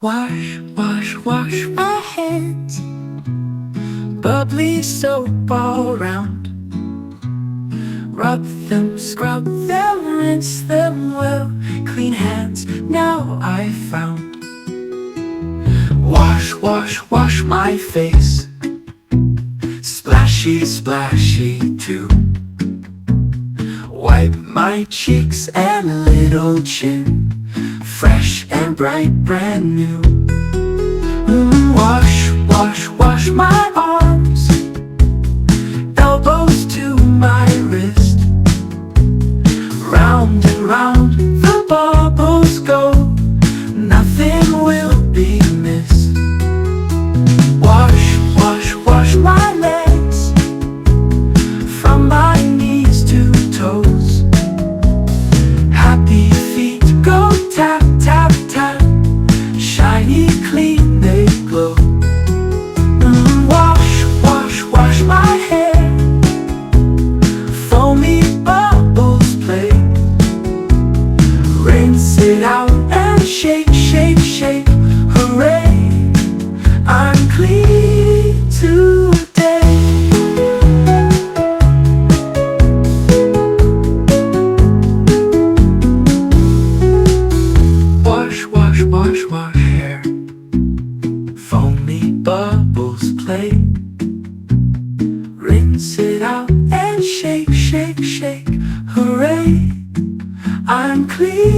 Wash, wash, wash my hands. Bubbly soap all around. Rub them, scrub them, rinse them well. Clean hands now I found. Wash, wash, wash my face. Splashy, splashy too. Wipe my cheeks and little chin. Fresh and bright, brand new. Wash, wash, wash my arms. Elbows to my wrist. Round and round the bubbles go. Nothing will be missed. Wash, wash, wash my legs. From my knees to toes. Happy feet go tap, tap, tap. Shiny, clean, they glow. Wash, wash, wash my hair. Foamy bubbles play. Rinse it out and shake, shake, shake. Hooray, I'm clean today. Wash, wash, wash, wash hair. Foamy bubbles play. Rinse it out and shake, shake, shake. Hooray, I'm clean.